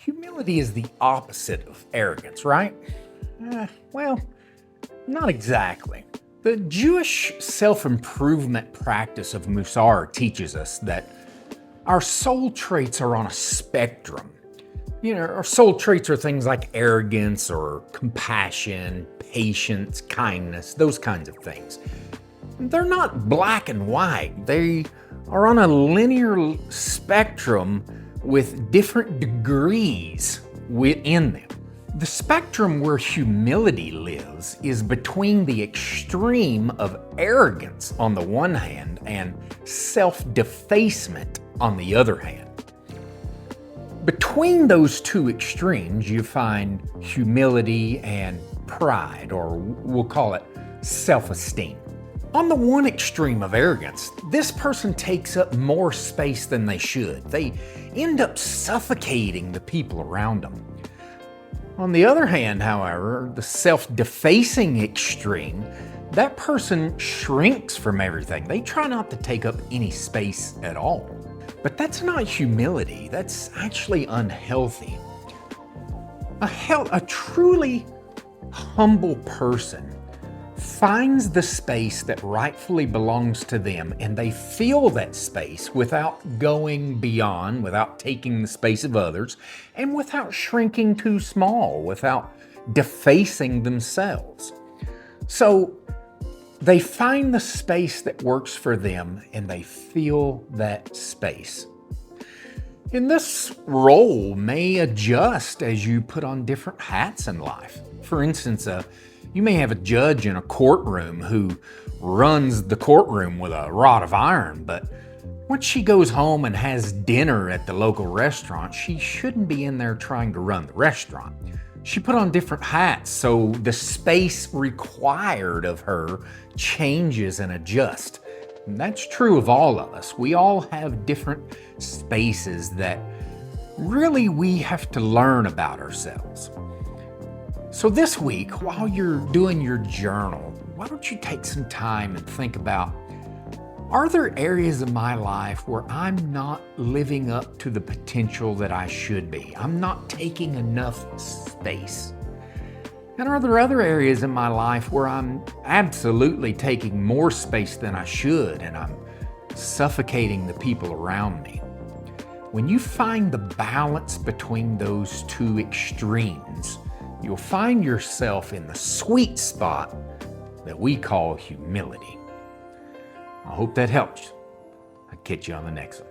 Humility is the opposite of arrogance, right? Well, not exactly. The Jewish self-improvement practice of Mussar teaches us that our soul traits are on a spectrum. Our soul traits are things like arrogance or compassion, patience, kindness, those kinds of things. They're not black and white. They are on a linear spectrum with different degrees within them. The spectrum where humility lives is between the extreme of arrogance on the one hand and self-defacement on the other hand. Between those two extremes, you find humility and pride, or we'll call it self-esteem. On the one extreme of arrogance, this person takes up more space than they should. They end up suffocating the people around them. On the other hand, however, the self-defacing extreme, that person shrinks from everything. They try not to take up any space at all. But that's not humility. That's actually unhealthy. A truly humble person finds the space that rightfully belongs to them, and they fill that space without going beyond, without taking the space of others, and without shrinking too small, without defacing themselves. So they find the space that works for them, and they fill that space. And this role may adjust as you put on different hats in life. For instance, you may have a judge in a courtroom who runs the courtroom with a rod of iron, but once she goes home and has dinner at the local restaurant, she shouldn't be in there trying to run the restaurant. She put on different hats, so the space required of her changes and adjusts. And that's true of all of us. We all have different spaces that really we have to learn about ourselves. So this week, while you're doing your journal, why don't you take some time and think about, are there areas of my life where I'm not living up to the potential that I should be? I'm not taking enough space. And are there other areas in my life where I'm absolutely taking more space than I should, and I'm suffocating the people around me? When you find the balance between those two extremes, you'll find yourself in the sweet spot that we call humility. I hope that helps. I'll catch you on the next one.